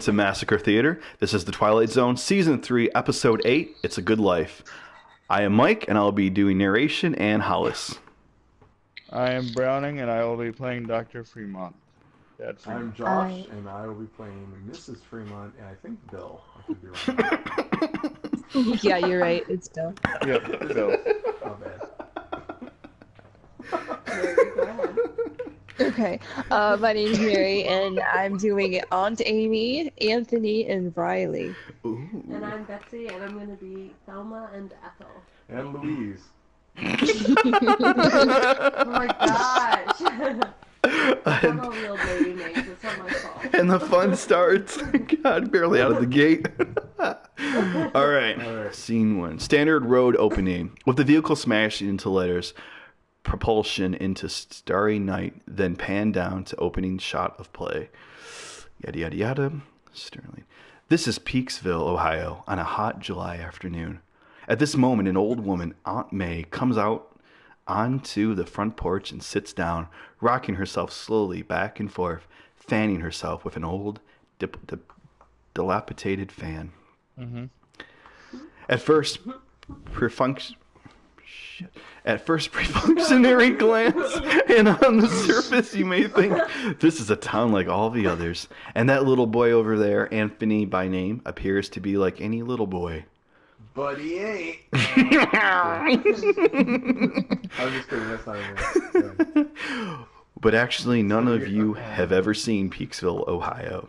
To Massacre Theater. This is the Twilight Zone, Season 3, Episode 8, It's a Good Life. I am Mike, and I'll be doing narration and Hollis. I am Browning, and I will be playing Dr. Fremont. Dad Fremont. I'm Josh, and I will be playing Mrs. Fremont, and I think Bill. I could be wrong. Yeah, you're right. It's Bill. Yep, Bill. Not bad. Okay. My name's Mary, and I'm doing Aunt Amy, Anthony, and Riley. Ooh. And I'm Betsy, and I'm going to be Thelma and Ethel. And Louise. Oh my gosh! I'm a real lady names. It's not my fault. And the fun starts. God, barely out of the gate. All right. Scene 1. Standard road opening. With the vehicle smashing into letters, propulsion into starry night, then pan down to opening shot of play. Yada, yada, yada. Sterling. This is Peaksville, Ohio, on a hot July afternoon. At this moment, an old woman, Aunt May, comes out onto the front porch and sits down, rocking herself slowly back and forth, fanning herself with an old, dilapidated fan. Mm-hmm. At first perfunctory glance, and on the surface you may think, this is a town like all the others. And that little boy over there, Anthony by name, appears to be like any little boy. But he ain't. I'm just kidding, that's not even. But actually, none of you have ever seen Peaksville, Ohio.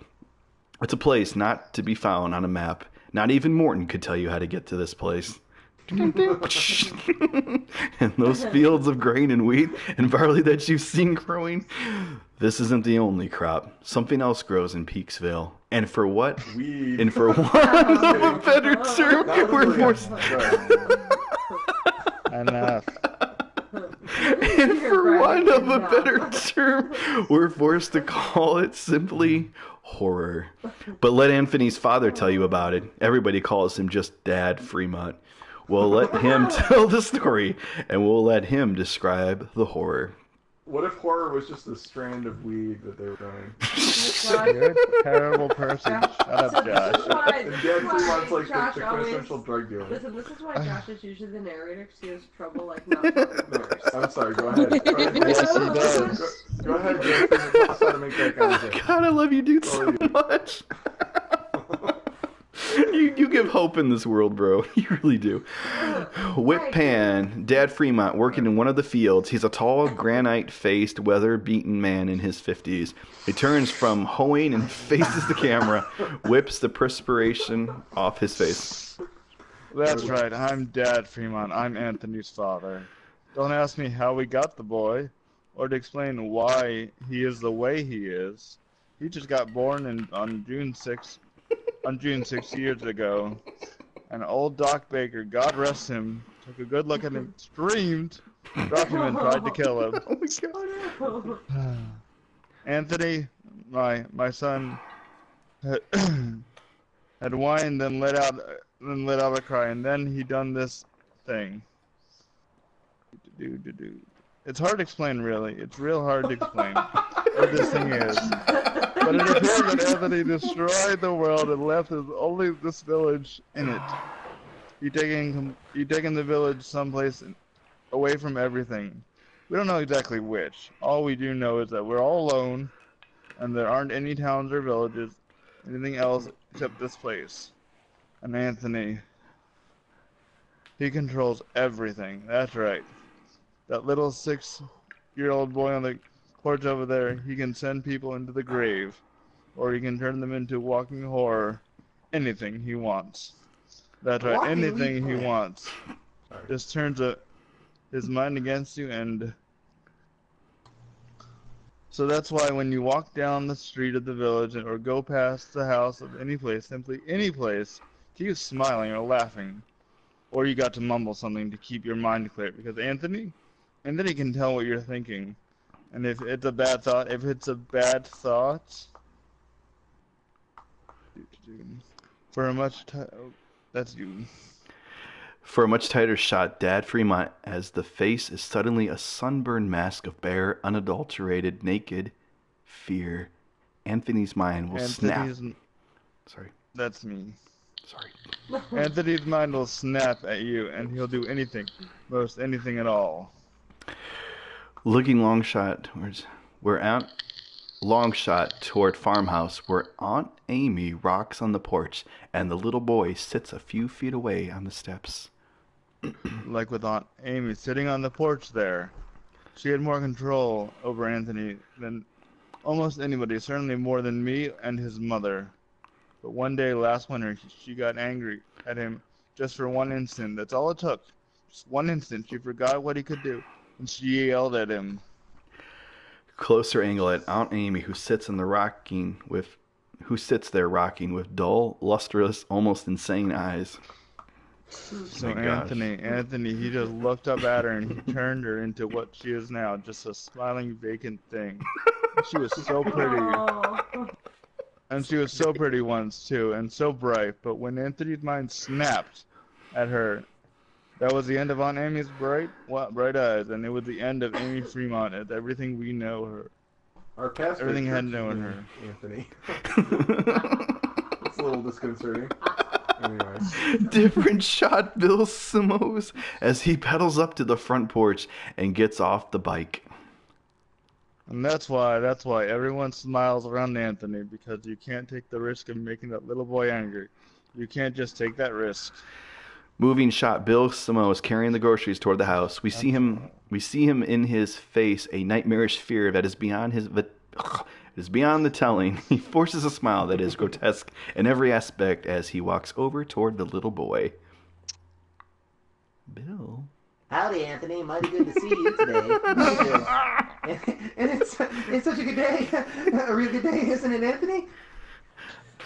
It's a place not to be found on a map. Not even Morton could tell you how to get to this place. And those fields of grain and wheat and barley that you've seen growing, this isn't the only crop. Something else grows in Peaksville. And for what? Weed. And for want of a better term, we're forced. Enough. And for want of a better term, we're forced to call it simply horror. But let Anthony's father tell you about it. Everybody calls him just Dad Fremont. We'll let him tell the story, and we'll let him describe the horror. What if horror was just a strand of weed that they were growing? You're a terrible person. Shut up, Josh. And Dad Fremont's like the quintessential drug dealer. Listen, this is why Josh is usually the narrator, because he has trouble, like, not talking No, first. I'm sorry, go ahead. Yes, he does. Go ahead, Dad Fremont. Tell us how to make that conversation. God, I love you, dude, so much. You give hope in this world, bro. You really do. Whip pan, Dad Fremont, working in one of the fields. He's a tall, granite-faced, weather-beaten man in his 50s. He turns from hoeing and faces the camera, whips the perspiration off his face. That's right. I'm Dad Fremont. I'm Anthony's father. Don't ask me how we got the boy, or to explain why he is the way he is. He just got born on June 6th years ago. And old Doc Baker, God rest him, took a good look at him, screamed, dropped him, and tried to kill him. Oh my God. Anthony, my son, had whined, then let out a cry, and then he done this thing. It's hard to explain, really. It's real hard to explain what this thing is. But it appears that Anthony destroyed the world and left only this village in it. He taken the village someplace away from everything. We don't know exactly which. All we do know is that we're all alone, and there aren't any towns or villages, anything else except this place. And Anthony, he controls everything. That's right. That little 6-year-old boy on the porch over there, he can send people into the grave, or he can turn them into walking horror. Anything he wants. That's right, anything he wants. Just turns his mind against you, and so that's why when you walk down the street of the village or go past the house of any place, simply any place, keep smiling or laughing, or you got to mumble something to keep your mind clear, because Anthony can tell what you're thinking. And if it's a bad thought, for a much that's you. For a much tighter shot, Dad Fremont, as the face is suddenly a sunburned mask of bare, unadulterated, naked fear. Anthony's mind will snap. Sorry. That's me. Sorry. Anthony's mind will snap at you, and he'll do anything, most anything at all. Looking long shot toward farmhouse where Aunt Amy rocks on the porch and the little boy sits a few feet away on the steps. Like with Aunt Amy sitting on the porch there. She had more control over Anthony than almost anybody, certainly more than me and his mother. But one day last winter, she got angry at him just for one instant. That's all it took. Just one instant. She forgot what he could do, and she yelled at him. Closer angle at Aunt Amy, who sits there rocking with dull, lustrous, almost insane eyes. So Anthony, he just looked up at her and he turned her into what she is now, just a smiling, vacant thing. She was so pretty. Oh. And she was so pretty once, too, and so bright. But when Anthony's mind snapped at her, that was the end of Aunt Amy's bright eyes, and it was the end of Amy Fremont and everything we know her. Our pastor Everything had known her. Anthony. It's a little disconcerting. Anyways. Different shot Bill Simoes as he pedals up to the front porch and gets off the bike. And that's why everyone smiles around Anthony, because you can't take the risk of making that little boy angry. You can't just take that risk. Moving shot Bill Simoes carrying the groceries toward the house. We see him in his face a nightmarish fear that is beyond the telling. He forces a smile that is grotesque in every aspect as he walks over toward the little boy. Bill. Howdy, Anthony. Mighty good to see you today. And it's such a good day. A real good day, isn't it, Anthony?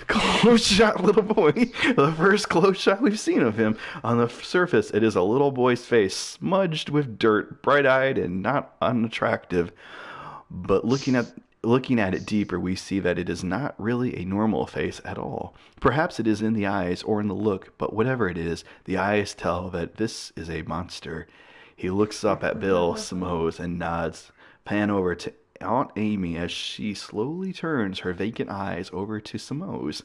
Close shot little boy. The first close shot we've seen of him. On the surface, it is a little boy's face, smudged with dirt, bright-eyed and not unattractive. But looking at it deeper, we see that it is not really a normal face at all. Perhaps it is in the eyes or in the look, but whatever it is, the eyes tell that this is a monster. He looks up at Bill Simoes and nods. Pan over to Aunt Amy as she slowly turns her vacant eyes over to Simoes.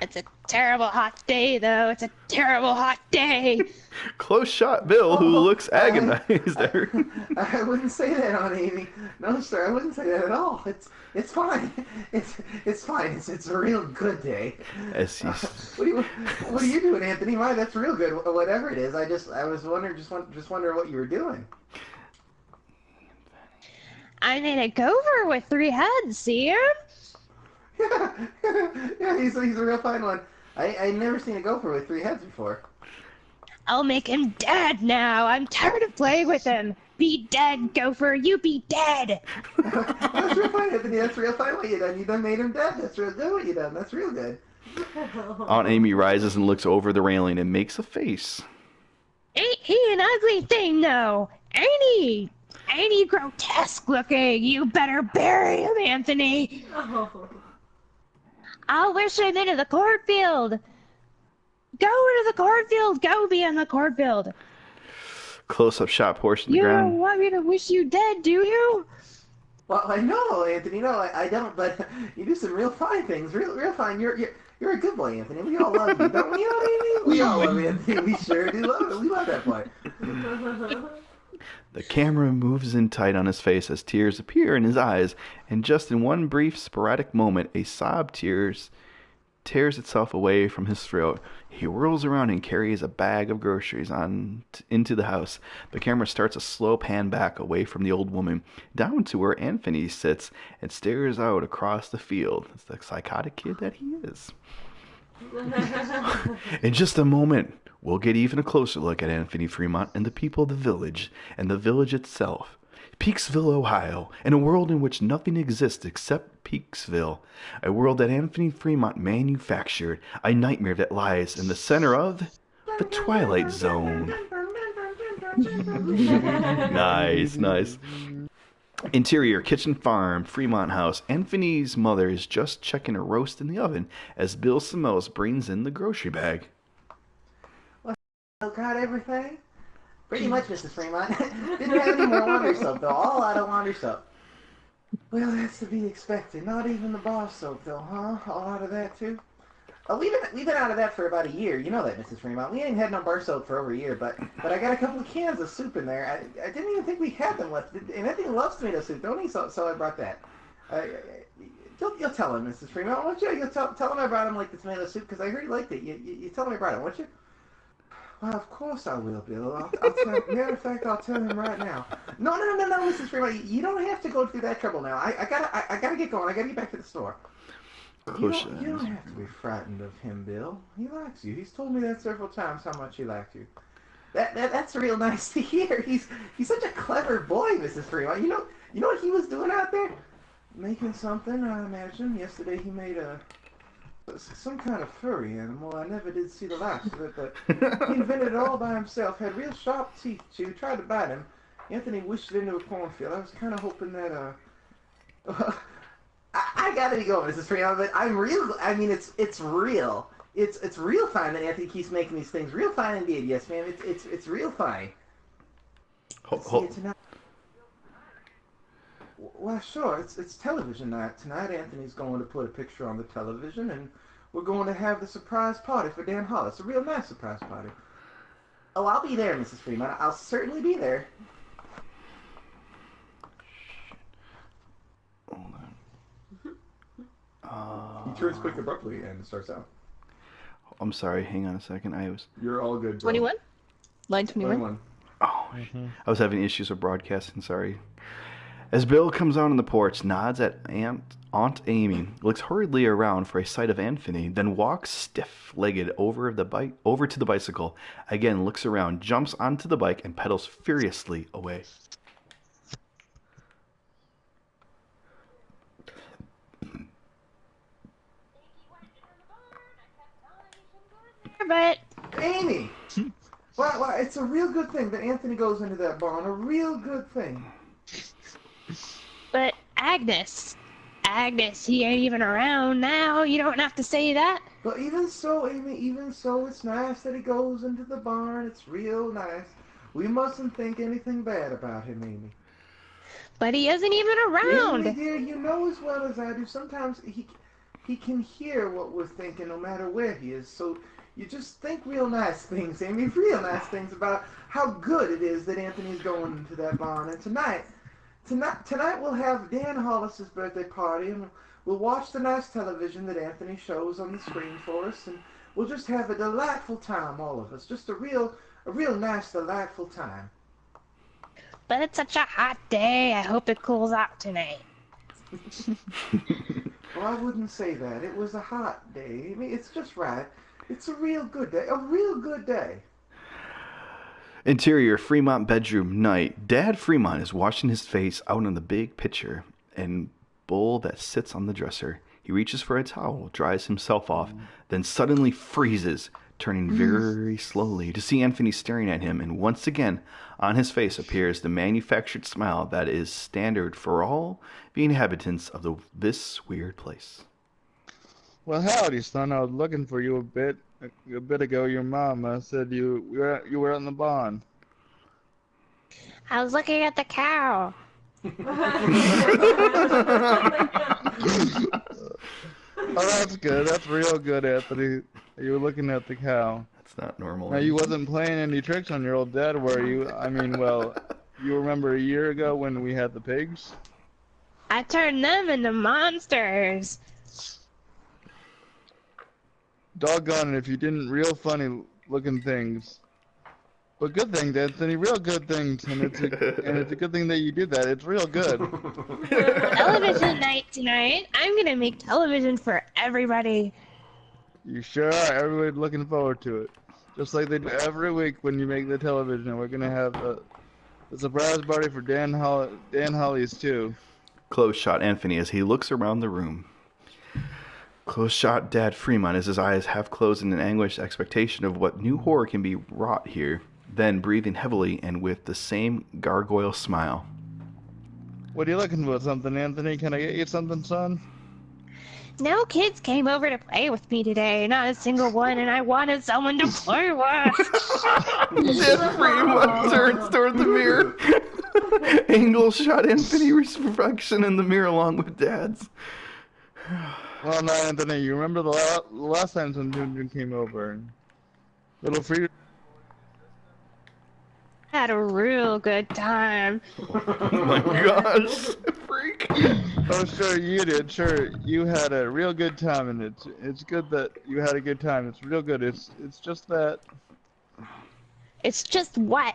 It's a terrible hot day, though. It's a terrible hot day. Close shot Bill, who looks agonized there. I wouldn't say that, Aunt Amy. No, sir, I wouldn't say that at all. It's fine. It's fine. It's a real good day. As he's... What are you doing, Anthony? Why, that's real good. Whatever it is, I was wondering, just wondering what you were doing. I made a gopher with 3 heads, see him? Yeah, he's a real fine one. I never seen a gopher with 3 heads before. I'll make him dead now. I'm tired of playing with him. Be dead, gopher. You be dead. That's real fine, Anthony. That's real fine what you done. You done made him dead. That's real good what you done. That's real good. Aunt Amy rises and looks over the railing and makes a face. Ain't he an ugly thing, though? Ain't he? Ain't he grotesque looking? You better bury him, Anthony. Oh. I'll wish him into the cornfield. Go into the cornfield. Go be in the cornfield. Close-up shot portion of the You ground. don't want me to wish you dead, do you? Well, I know, Anthony. No, I don't. But you do some real fine things. Real fine. You're a good boy, Anthony. We all love you, don't we, Aunt Amy? We all love Anthony. We sure do love it. We love that boy. The camera moves in tight on his face as tears appear in his eyes, and just in one brief, sporadic moment, a sob tears itself away from his throat. He whirls around and carries a bag of groceries into the house. The camera starts a slow pan back away from the old woman, down to where Anthony sits and stares out across the field. It's the psychotic kid that he is. In just a moment, we'll get even a closer look at Anthony Fremont and the people of the village, and the village itself. Peaksville, Ohio, in a world in which nothing exists except Peaksville, a world that Anthony Fremont manufactured, a nightmare that lies in the center of the Twilight Zone. Nice. Interior, kitchen, farm, Fremont house. Anthony's mother is just checking a roast in the oven as Bill Simoes brings in the grocery bag. Oh, got everything? Pretty much, Mrs. Fremont. Didn't have any more laundry soap, though. All out of laundry soap. Well, that's to be expected. Not even the bar soap, though, huh? All out of that, too? Oh, we've been out of that for about a year. You know that, Mrs. Fremont. We ain't had no bar soap for over a year, but I got a couple of cans of soup in there. I didn't even think we had them left. And Anthony loves tomato soup, don't he? So I brought that. You'll tell him, Mrs. Fremont, won't you? You'll tell him I brought him like the tomato soup because I heard he liked it. You tell him I brought it, won't you? Well, of course I will, Bill. I'll tell him. Matter of fact, I'll tell him right now. No, Mrs. Fremont. You don't have to go through that trouble now. I gotta get going. I gotta get back to the store. You don't have to be frightened of him, Bill. He likes you. He's told me that several times how much he liked you. That's real nice to hear. He's such a clever boy, Mrs. Fremont. You know what he was doing out there? Making something, I imagine. Yesterday he made some kind of furry animal. I never did see the last of it, but he invented it all by himself. Had real sharp teeth, too. Tried to bite him. Anthony wished it into a cornfield. I was kind of hoping that, I gotta be going, Mrs. Fremont, but I mean, it's real. It's real fine that Anthony keeps making these things. Real fine indeed, yes, ma'am. It's real fine. See you tonight. Well, sure. It's television night tonight. Anthony's going to put a picture on the television, and we're going to have the surprise party for Dan Hollis. A real nice surprise party. Oh, I'll be there, Mrs. Fremont. I'll certainly be there. Hold He turns quick abruptly and starts out. I'm sorry. Hang on a second. You're all good. Bill. 21? Line 21? Oh, I was having issues with broadcasting. Sorry. As Bill comes out on the porch, nods at Aunt Amy, looks hurriedly around for a sight of Anthony, then walks stiff-legged over to the bicycle, again looks around, jumps onto the bike, and pedals furiously away. But Amy! Well, it's a real good thing that Anthony goes into that barn. A real good thing. Agnes, he ain't even around now. You don't have to say that. But even so, Amy, it's nice that he goes into the barn. It's real nice. We mustn't think anything bad about him, Amy. But he isn't even around. Amy, dear, you know as well as I do, sometimes he can hear what we're thinking no matter where he is. So you just think real nice things, Amy, real nice things about how good it is that Anthony's going into that barn. And tonight we'll have Dan Hollis's birthday party, and we'll watch the nice television that Anthony shows on the screen for us, and we'll just have a delightful time, all of us. Just a real nice, delightful time. But it's such a hot day. I hope it cools out tonight. Well, I wouldn't say that. It was a hot day. I mean, it's just right. It's a real good day. A real good day. Interior Fremont bedroom night. Dad Fremont is washing his face out in the big pitcher and bowl that sits on the dresser. He reaches for a towel, dries himself off, then suddenly freezes, turning very slowly to see Anthony staring at him, and once again on his face appears the manufactured smile that is standard for all the inhabitants of this weird place. Well, howdy, son. I was looking for you a bit ago. Your mama said you were in the barn. I was looking at the cow. Oh, that's good. That's real good, Anthony. You were looking at the cow. That's not normal. Now, you wasn't playing any tricks on your old dad, were you? I mean, well, you remember a year ago when we had the pigs? I turned them into monsters. Doggone it if you didn't. Real funny looking things. But good things, Anthony. Real good things. And it's a good thing that you did that. It's real good. Television night tonight. I'm going to make television for everybody. You sure are. Everybody's looking forward to it. Just like they do every week when you make the television. We're going to have a surprise party for Dan Hollis, too. Close shot Anthony as he looks around the room. Close shot Dad Fremont as his eyes half closed in an anguished expectation of what new horror can be wrought here, then breathing heavily and with the same gargoyle smile. What are you looking for? Something, Anthony? Can I get you something, son? No kids came over to play with me today, not a single one, and I wanted someone to play with. Dead Fremont turns toward the mirror. Angle shot Anthony's reflection in the mirror along with Dad's. Well, no, Anthony, you remember the last time some Jun came over? Little free. Had a real good time. Oh my gosh, freak. Oh, sure you did. Sure, you had a real good time, and it's good that you had a good time. It's real good. It's just that. It's just what?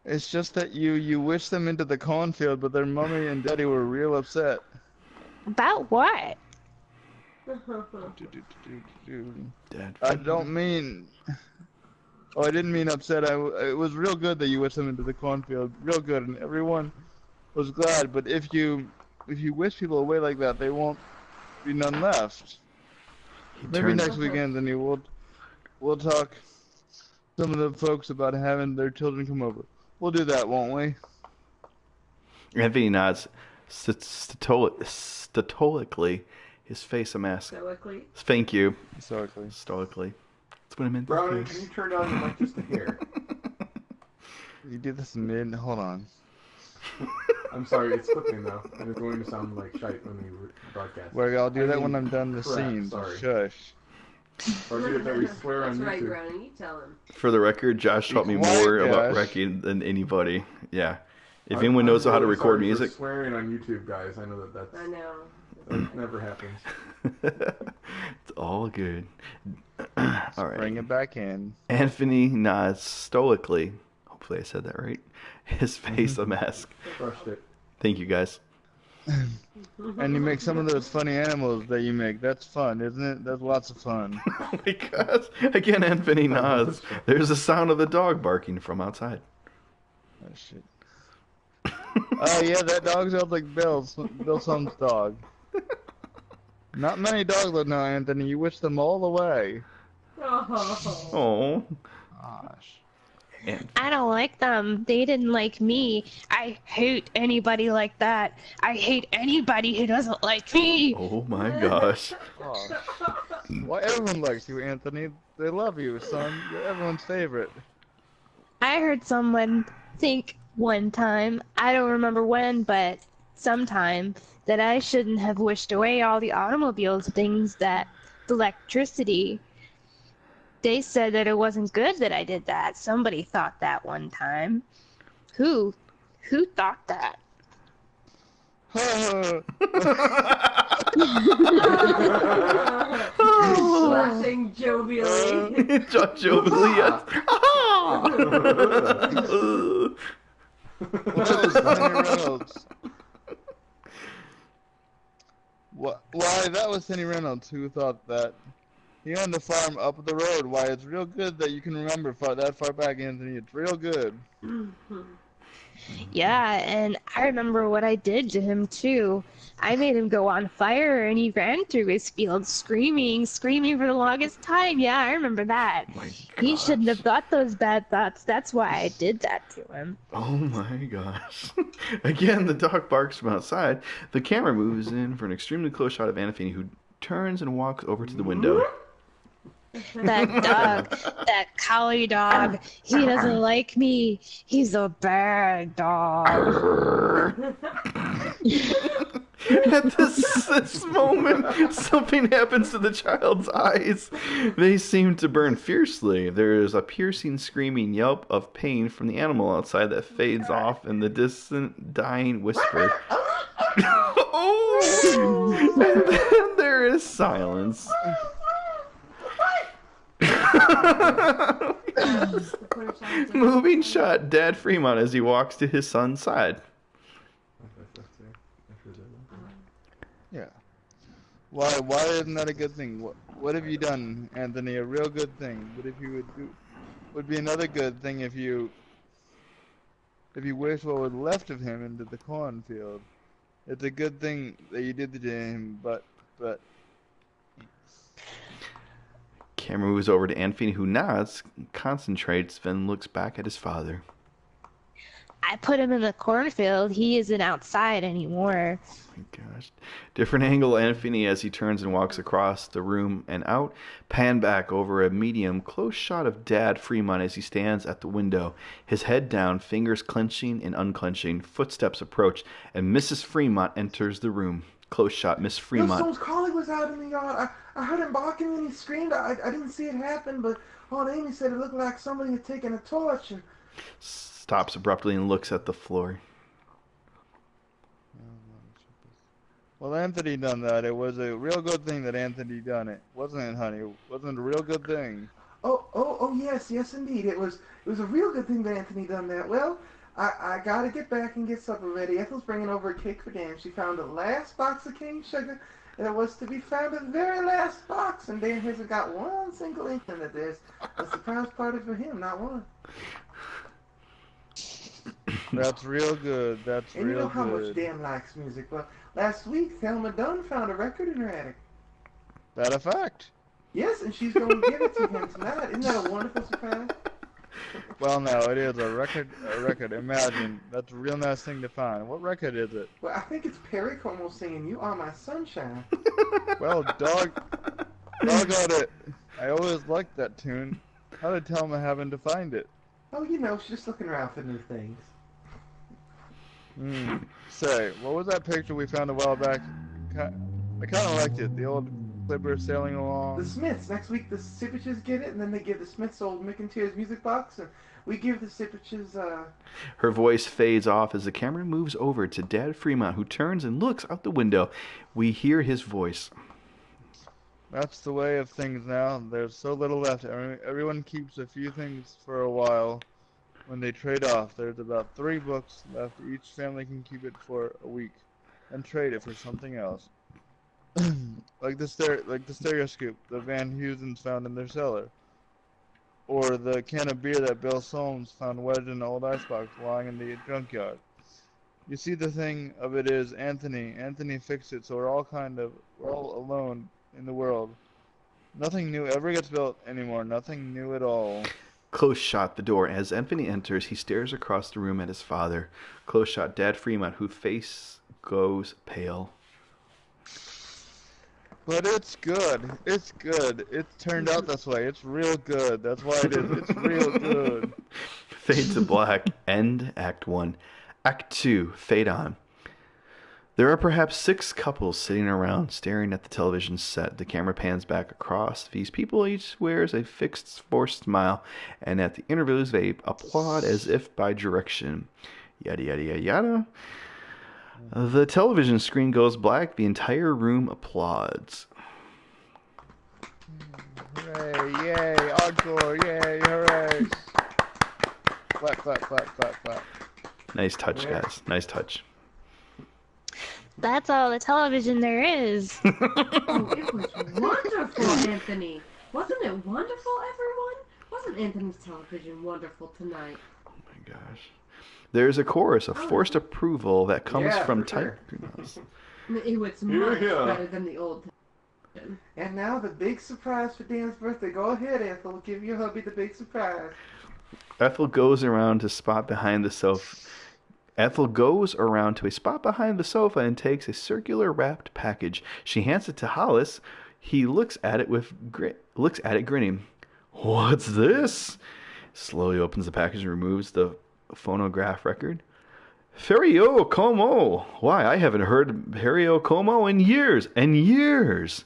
It's just that you wished them into the cornfield, but their mommy and daddy were real upset. About what? Dad. I don't mean. Oh, I didn't mean upset. It was real good that you wished them into the cornfield. Real good, and everyone was glad. But if you wish people away like that, they won't be none left. Maybe next weekend, then we'll talk some of the folks about having their children come over. We'll do that, won't we? Anthony nods stoically, his face a mask. Stoically? Thank you. Stoically. That's what I meant. Brownie, can you turn down your mic just a hair? You do this mid. Hold on. I'm sorry, it's clipping though, and it's going to sound like shite when we broadcast. Well, I'll do that when I'm done the crap, scene. sorry. Shush. Or do it that we swear on That's right, YouTube. Brownie. You tell him. For the record, Josh taught me quiet, more about Josh. wrecking than anybody. Yeah. If I'm anyone knows how to really record sorry music. For swearing on YouTube, guys. I know that I know. that never happens. It's all good. All right. Bring it back in. Anthony nods stoically. Hopefully I said that right. His face a mask. Crushed it. Thank you, guys. And you make some of those funny animals that you make. That's fun, isn't it? That's lots of fun. Oh my gosh. Again, Anthony nods. There's the sound of the dog barking from outside. Oh, shit. Oh, yeah, that dog sounds like Bill's son's dog. Not many dogs would know, Anthony. You wish them all away. Oh. Oh. Gosh. I don't like them. They didn't like me. I hate anybody like that. I hate anybody who doesn't like me. Oh my gosh. Gosh. Why everyone likes you, Anthony? They love you, son. You're everyone's favorite. I heard someone think one time, I don't remember when, but sometime, that I shouldn't have wished away all the automobiles, things that, the electricity. They said that it wasn't good that I did that. Somebody thought that one time. Who? Who thought that? Laughing jovially. Jovially, yes. That was Henry Reynolds. Why, that was Henry Reynolds who thought that. He owned a farm up the road. Why, it's real good that you can remember that far back, Anthony. It's real good. Yeah, and I remember what I did to him, too. I made him go on fire, and he ran through his field screaming for the longest time. Yeah, I remember that. He shouldn't have thought those bad thoughts. That's why I did that to him. Oh my gosh. Again, the dog barks from outside. The camera moves in for an extremely close shot of Anthony, who turns and walks over to the window. That dog, that collie dog, he doesn't like me. He's a bad dog. At this moment, something happens to the child's eyes. They seem to burn fiercely. There is a piercing, screaming yelp of pain from the animal outside that fades off in the distant, dying whisper. Oh! And then there is silence. Moving shot, Dad Fremont as he walks to his son's side. Yeah. Why isn't that a good thing? What have you done, Anthony? A real good thing. What if you would be another good thing if you wished what was left of him into the cornfield. It's a good thing that you did to him, but Camera moves over to Anthony, who nods, concentrates, then looks back at his father. I put him in the cornfield. He isn't outside anymore. Oh my gosh. Different angle, Anthony, as he turns and walks across the room and out. Pan back over a medium, close shot of Dad Fremont as he stands at the window, his head down, fingers clenching and unclenching. Footsteps approach, and Mrs. Fremont enters the room. Close shot, Miss Fremont. Someone's collie was out in the yard. I heard him barking and he screamed. I didn't see it happen, but Aunt Amy said it looked like somebody had taken a torch and... Stops abruptly and looks at the floor. Well, Anthony done that. It was a real good thing that Anthony done it. Wasn't it, honey? It wasn't a real good thing. Oh, yes, indeed. It was a real good thing that Anthony done that. Well, I gotta get back and get supper ready. Ethel's bringing over a cake for Dan. She found the last box of cane sugar that was to be found, the very last box, and Dan hasn't got one single inkling that there's a surprise party for him, not one. That's real good. That's and real good. And you know how much Dan likes music. Well, last week, Thelma Dunn found a record in her attic. That a fact? Yes, and she's going to give it to him tonight. Isn't that a wonderful surprise? Well, no, it is a record. Imagine. That's a real nice thing to find. What record is it? Well, I think it's Perry Como singing You Are My Sunshine. Well, dog on it. I always liked that tune. How did Thelma happen to find it? Oh, you know, she's just looking around for new things. Say, what was that picture we found a while back? I kind of liked it. The old Clipper sailing along. The Smiths. Next week the Sippiches get it, and then they give the Smiths old Mick and Tears music box, and we give the Sippiches, Her voice fades off as the camera moves over to Dad Fremont, who turns and looks out the window. We hear his voice. That's the way of things now. There's so little left. Everyone keeps a few things for a while. When they trade off, there's about 3 books left. Each family can keep it for a week and trade it for something else. like the stereoscope that Van Heusens found in their cellar. Or the can of beer that Bill Soames found wedged in an old icebox lying in the junkyard. You see, the thing of it is, Anthony fixed it, so we're all alone in the world. Nothing new ever gets built anymore. Nothing new at all. Close shot the door. As Anthony enters, he stares across the room at his father. Close shot Dad Fremont, whose face goes pale. But it's good. It's good. It turned out this way. It's real good. That's why it is. It's real good. Fade to black. End Act 1. Act 2. Fade on. There are perhaps 6 couples sitting around staring at the television set. The camera pans back across these people. Each wears a fixed, forced smile, and at the interviews they applaud as if by direction. Yada, yada, yada, yada. The television screen goes black. The entire room applauds. Hooray, yay, encore, yay, hooray. Clap, clap, clap, clap, clap. Nice touch, guys. Nice touch. That's all the television there is. Oh, it was wonderful, Anthony. Wasn't it wonderful, everyone? Wasn't Anthony's television wonderful tonight? Oh my gosh. There's a chorus of forced approval that comes from type. It was much better than the old television. And now the big surprise for Dan's birthday. Go ahead, Ethel. Give your hubby the big surprise. Ethel goes around to a spot behind the sofa. And takes a circular wrapped package. She hands it to Hollis. He looks at it grinning. What's this? Slowly opens the package and removes the phonograph record. Ferio Como. Why, I haven't heard Ferio Como in years and years.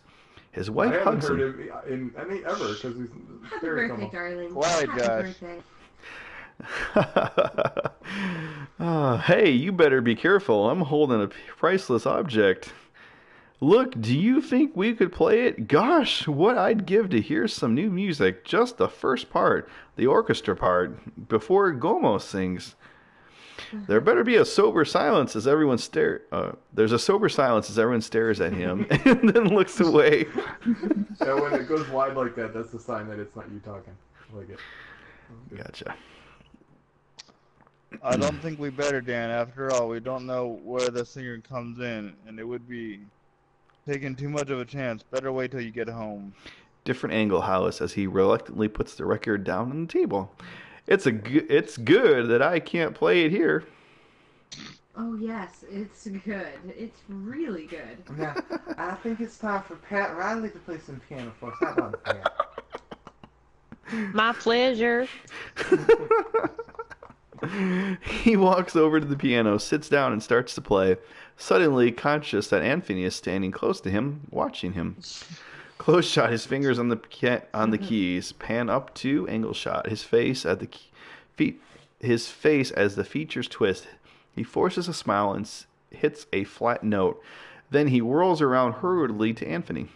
His wife hugs him. I haven't heard him ever because he's Happy very birthday, darling. Why, Happy Josh? birthday. Hey, you better be careful. I'm holding a priceless object. Look, do you think we could play it? Gosh, what I'd give to hear some new music. Just the first part, the orchestra part, before Gomo sings. There better be a sober silence as everyone stares. There's a sober silence as everyone stares at him and then looks away. So when it goes wide like that, that's a sign that it's not you talking. I like it. Gotcha. I don't think we better, Dan. After all, we don't know where the singer comes in, and it would be taking too much of a chance. Better wait till you get home. Different angle, Hollis, as he reluctantly puts the record down on the table. It's good that I can't play it here. Oh yes, it's good. It's really good. Now, I think it's time for Pat Riley to play some piano for us. How about that? My pleasure. He walks over to the piano, sits down, and starts to play, suddenly conscious that Anthony is standing close to him, watching him. Close shot, his fingers on the keys, pan up to angle shot, his face as the features twist. He forces a smile and hits a flat note. Then he whirls around hurriedly to Anthony.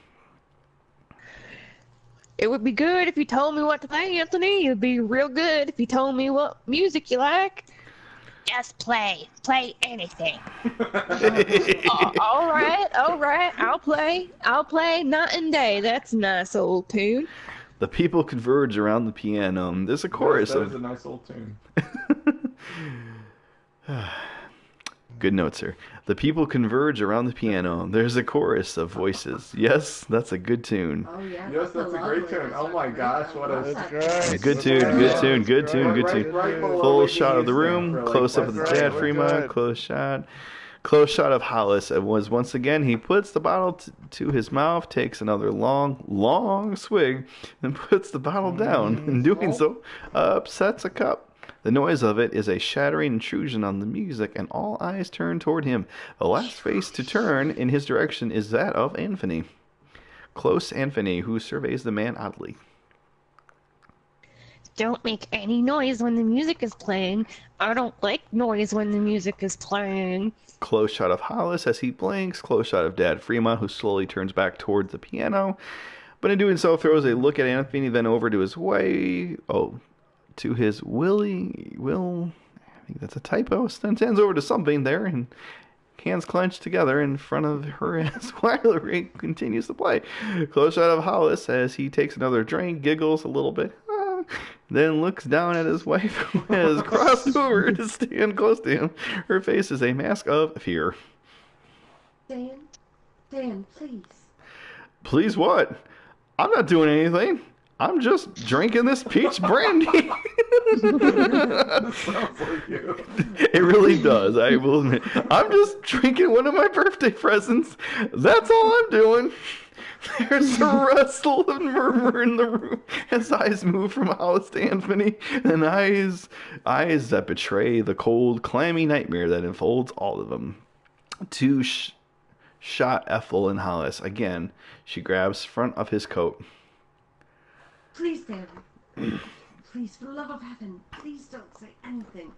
It would be good if you told me what to play, Anthony. It would be real good if you told me what music you like. Just play. Play anything. All right. I'll play. Night and Day. That's a nice old tune. The people converge around the piano. There's a chorus That is a nice old tune. Good note, sir. The people converge around the piano. There's a chorus of voices. Yes, that's a good tune. Oh yeah. Yes, that's a great tune. Oh my gosh, what a Good tune. Right below Full the shot of the keys room. there, Close up of the that's Dad right, Fremont. good. Close shot of Hollis. It was once again. He puts the bottle to his mouth, takes another long swig, and puts the bottle down. In doing so, upsets a cup. The noise of it is a shattering intrusion on the music, and all eyes turn toward him. The last face to turn in his direction is that of Anthony. Close Anthony, who surveys the man oddly. Don't make any noise when the music is playing. I don't like noise when the music is playing. Close shot of Hollis as he blinks. Close shot of Dad Fremont, who slowly turns back towards the piano. But in doing so, throws a look at Anthony, then over to his Will, I think that's a typo, then stands over to something there and hands clenched together in front of her as Wiley continues to play. Close shot of Hollis as he takes another drink, giggles a little bit, then looks down at his wife who has crossed over to stand close to him. Her face is a mask of fear. Dan, please. Please what? I'm not doing anything. I'm just drinking this peach brandy. That sounds like you. It really does, I will admit. I'm just drinking one of my birthday presents. That's all I'm doing. There's a rustle and murmur in the room as eyes move from Hollis to Anthony, and eyes that betray the cold, clammy nightmare that enfolds all of them. Two shot Ethel and Hollis. Again, she grabs front of his coat. Please, Dan. Please, for the love of heaven, please don't say anything.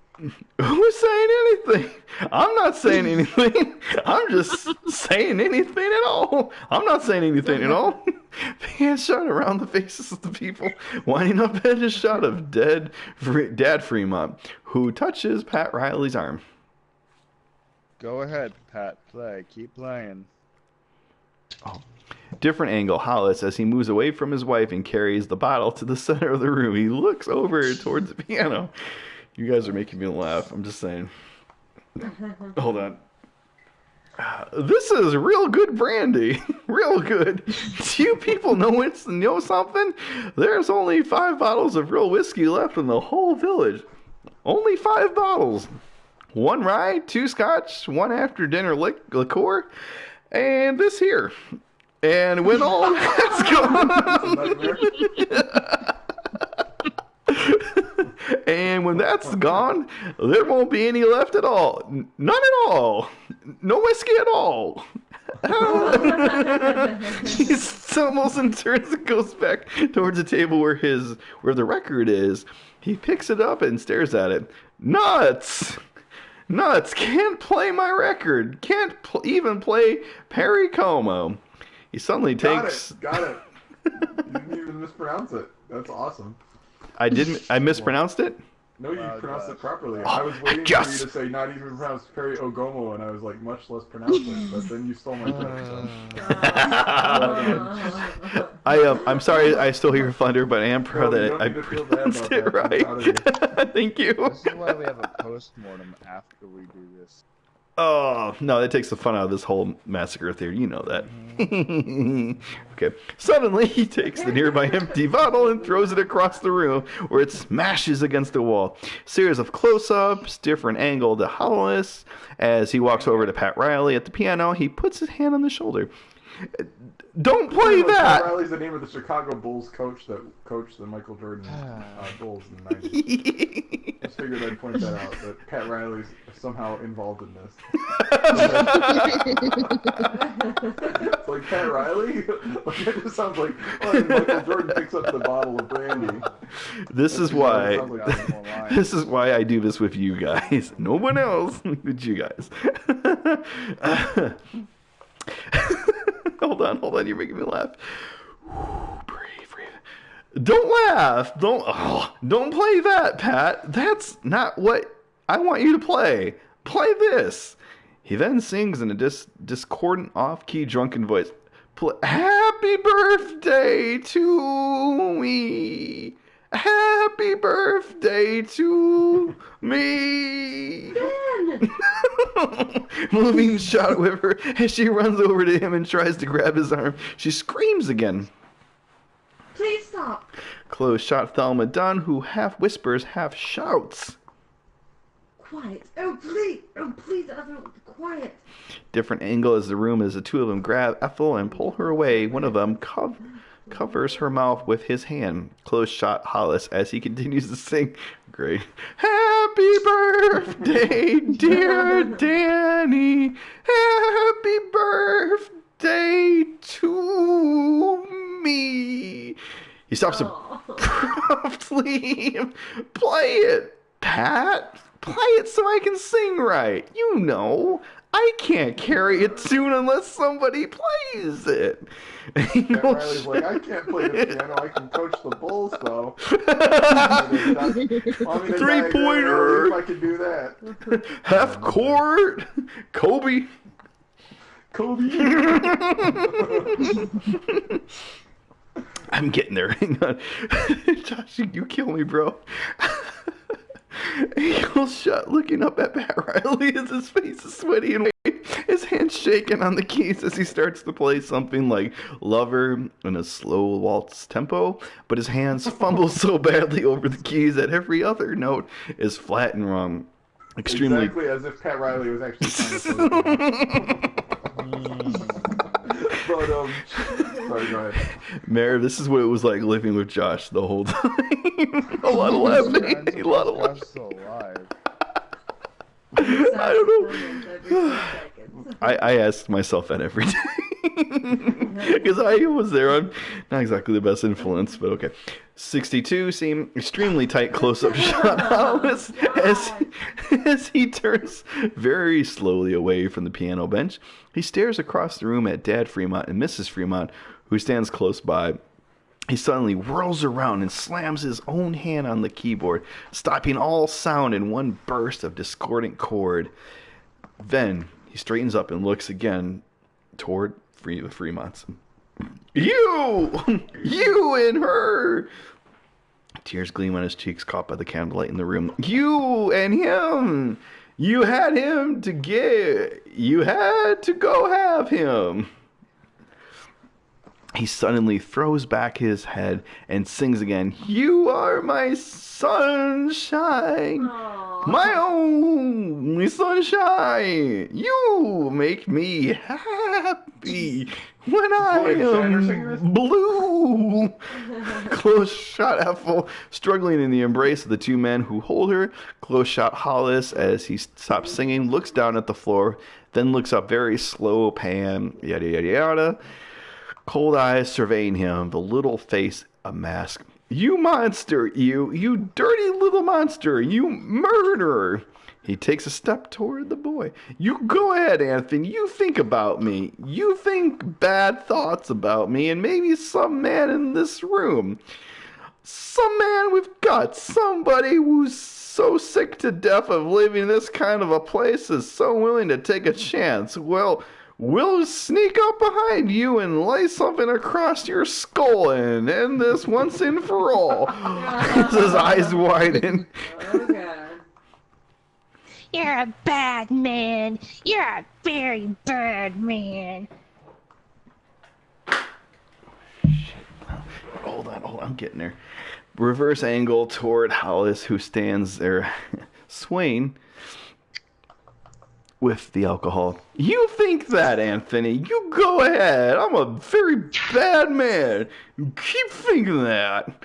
Who's saying anything? I'm not saying anything. I'm just saying anything at all. I'm not saying anything at all. Hands shot around the faces of the people, winding up at a shot of Dad Fremont, who touches Pat Riley's arm. Go ahead, Pat. Play. Keep playing. Oh. Different angle, Hollis, as he moves away from his wife and carries the bottle to the center of the room. He looks over towards the piano. You guys are making me laugh. I'm just saying. Hold on. This is real good brandy. Real good. Do you people know something? There's only 5 bottles of real whiskey left in the whole village. Only 5 bottles. 1 rye, 2 scotch, 1 after dinner liqueur, and this here. And when all that's gone, and when that's gone, there won't be any left at all. None at all. No whiskey at all. He stumbles and turns and goes back towards the table where the record is. He picks it up and stares at it. Nuts! Can't play my record. Can't even play Perry Como. He suddenly takes... Got it. You didn't even mispronounce it. That's awesome. I mispronounced it? No, you pronounced it properly. I was waiting for you to say not even pronounce Perry Ogomo, and I was like, much less pronounce it, but then you stole my turn. So. I'm sorry I still hear thunder, but I am proud that I pronounced it right. Thank you. This is why we have a post-mortem after we do this. Oh, no, that takes the fun out of this whole massacre theory. You know that. Okay. Suddenly, he takes the nearby empty bottle and throws it across the room, where it smashes against the wall. Series of close-ups, different angle to Hollis. As he walks over to Pat Riley at the piano, he puts his hand on the shoulder. Don't play that! Pat Riley's the name of the Chicago Bulls coach that coached the Michael Jordan Bulls in the 90s. Just figured I'd point that out, that Pat Riley's somehow involved in this. It's like, Pat Riley? Like, it just sounds like, well, Michael Jordan picks up the bottle of brandy. This is why I do this with you guys. No one else but you guys. Hold on, you're making me laugh. Breathe. Don't laugh. Don't play that, Pat. That's not what I want you to play. Play this. He then sings in a discordant, off-key, drunken voice. Happy birthday to me. Happy birthday to me. Moving shot with her as she runs over to him and tries to grab his arm. She screams again. Please stop. Close shot Thelma Dunn, who half whispers, half shouts. Quiet. Oh, please, everyone, quiet. Different angle as the room as the two of them grab Ethel and pull her away. One of them covers her mouth with his hand. Close shot Hollis as he continues to sing. Great. Happy birthday, dear Danny. Happy birthday to me. He stops abruptly. Play it, Pat. Play it so I can sing right. You know, I can't carry a tune unless somebody plays it. Pat Riley's like, I can't play the piano. I can coach the Bulls, though. 3-pointer. If I could do that. Half court. Kobe. I'm getting there. Hang on. Josh, you kill me, bro. Eagles shut, looking up at Pat Riley as his face is sweaty and white. His hands shaking on the keys as he starts to play something like Lover in a slow waltz tempo, but his hands fumble so badly over the keys that every other note is flat and wrong. Extremely. Exactly as if Pat Riley was actually trying to play. But, sorry, go ahead. Mayor, this is what it was like living with Josh the whole time. A lot of laughing. A lot of laughing. Still alive. I don't know. I ask myself that every day. Because I was there. I'm not exactly the best influence, but okay. 62 seem extremely tight close-up shot Hollis as he turns very slowly away from the piano bench. He stares across the room at Dad Fremont and Mrs. Fremont, who stands close by. He suddenly whirls around and slams his own hand on the keyboard, stopping all sound in one burst of discordant chord. Then he straightens up and looks again toward the Fremonts. You and her! Tears gleam on his cheeks, caught by the candlelight in the room. You and him! You had him to get. You had to go have him. He suddenly throws back his head and sings again. You are my sunshine. Aww. My only sunshine. You make me happy when I am blue. Close shot Ethel, struggling in the embrace of the two men who hold her. Close shot Hollis as he stops singing, looks down at the floor, then looks up very slow, pan, yada, yada, yada. Cold eyes surveying him, the little face a mask. You monster, you dirty little monster, you murderer. He takes a step toward the boy. You go ahead, Anthony, you think about me. You think bad thoughts about me and maybe some man in this room. Some man with guts, somebody who's so sick to death of living in this kind of a place is so willing to take a chance. Well, we'll sneak up behind you and lay something across your skull and end this once and for all. His eyes widen. Oh, God. You're a bad man. You're a very bad man. Hold on, I'm getting there. Reverse angle toward Hollis, who stands there swaying with the alcohol. You think that, Anthony? You go ahead. I'm a very bad man. Keep thinking that.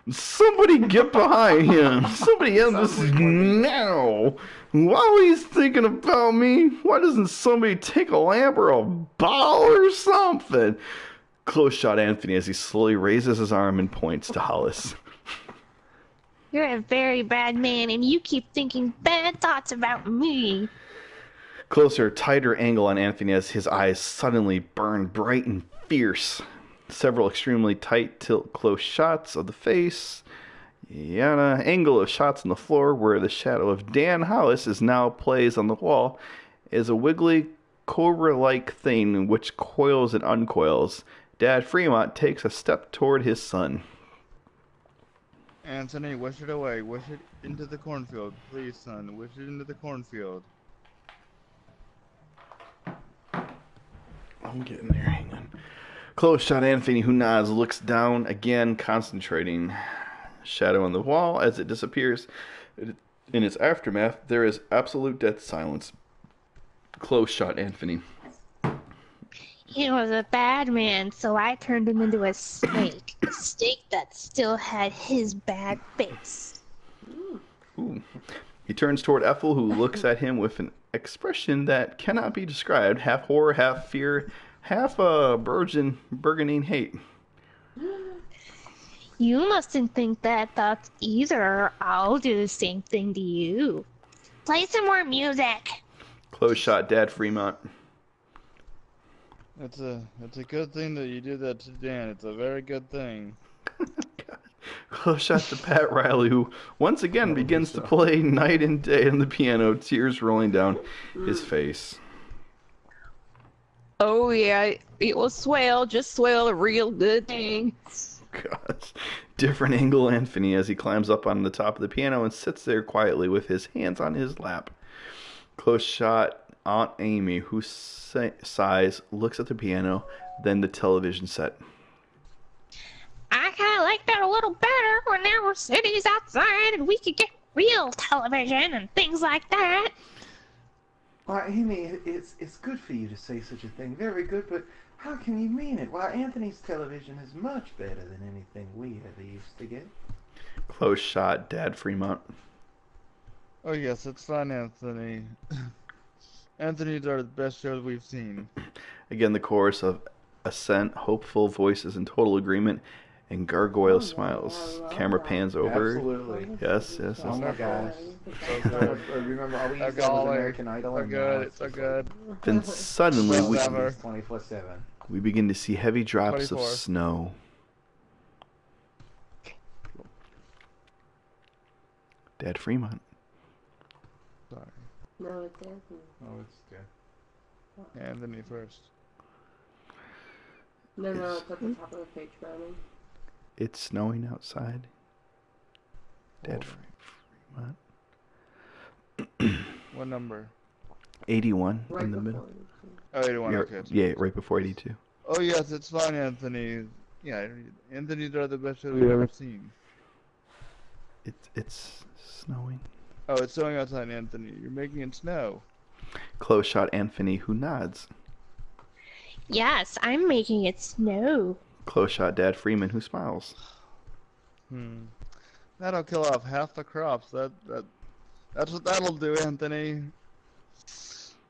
Somebody get behind him. Somebody end this now. While he's thinking about me, why doesn't somebody take a lamp or a bottle or something? Close shot Anthony as he slowly raises his arm and points to Hollis. You're a very bad man, and you keep thinking bad thoughts about me. Closer, tighter angle on Anthony as his eyes suddenly burn bright and fierce. Several extremely tight tilt close shots of the face. Yana angle of shots on the floor where the shadow of Dan Hollis is now plays on the wall is a wiggly cobra-like thing which coils and uncoils. Dad Fremont takes a step toward his son. Anthony, wish it away. Wish it into the cornfield. Please, son. Wish it into the cornfield. I'm getting there. Hang on. Close shot Anthony, who nods, looks down again, concentrating. Shadow on the wall as it disappears. In its aftermath, there is absolute dead silence. Close shot Anthony. He was a bad man, so I turned him into a snake. A snake that still had his bad face. Ooh. He turns toward Ethel, who looks at him with an expression that cannot be described. Half horror, half fear, half burgeoning hate. You mustn't think that thoughts either. I'll do the same thing to you. Play some more music. Close shot Dad Fremont. It's a good thing that you did that to Dan. It's a very good thing. Close shot to Pat Riley, who once again begins to play night and day on the piano, tears rolling down his face. Oh yeah, it will swell, just swell, a real good thing. Gosh. Different angle Anthony as he climbs up on the top of the piano and sits there quietly with his hands on his lap. Close shot Aunt Amy, who sighs, looks at the piano, then the television set. I kind of like that a little better when there were cities outside and we could get real television and things like that. Why, Amy, it's good for you to say such a thing. Very good, but how can you mean it? Why, Anthony's television is much better than anything we ever used to get. Close shot Dad Fremont. Oh yes, it's fun, Anthony. Anthony's are the best shows we've seen. Again, the chorus of assent, hopeful voices in total agreement, and gargoyle smiles. Camera pans over. Absolutely. Yes. Oh my gosh. So good. Remember, all we used to So have was good. American Idol. So and good. now It's so good. Then suddenly Whatever. 24/7. we begin to see heavy drops 24. of snow. Dad Fremont. Sorry. No, it's Anthony. Oh, it's dead. Anthony first. No, it's at the top of the page, Brownie. It's snowing outside. Dad Fremont. What number? 81 Right in the before middle. you see. Oh, 81, Yeah, okay. yeah, right before 82. Oh yes, it's fun, Anthony. Yeah, Anthony's are the best shows we've ever seen. It's snowing. Oh, it's snowing outside, Anthony. You're making it snow. Close shot Anthony, who nods. Yes, I'm making it snow. Close shot Dad Freeman, who smiles. That'll kill off half the crops. That's what that'll do, Anthony.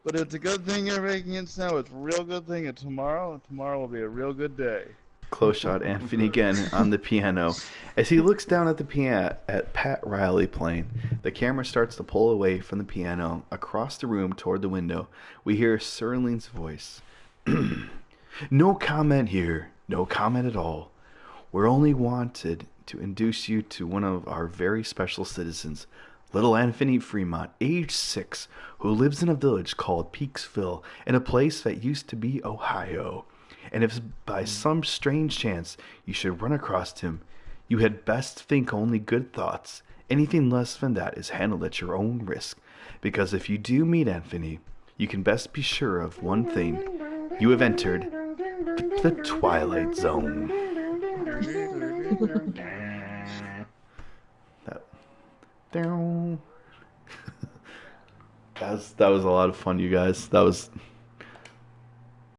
But it's a good thing you're making it snow. It's a real good thing. And tomorrow will be a real good day. Close shot Anthony again on the piano. As he looks down at the piano at Pat Riley playing, the camera starts to pull away from the piano across the room toward the window. We hear Serling's voice. No comment here. No comment at all. We're only wanted to introduce you to one of our very special citizens, little Anthony Fremont, age 6, who lives in a village called Peaksville, in a place that used to be Ohio. And if by some strange chance you should run across him, you had best think only good thoughts Anything less than that is handled at your own risk, because if you do meet Anthony, you can best be sure of one thing. You have entered the Twilight Zone. That was a lot of fun, you guys. That was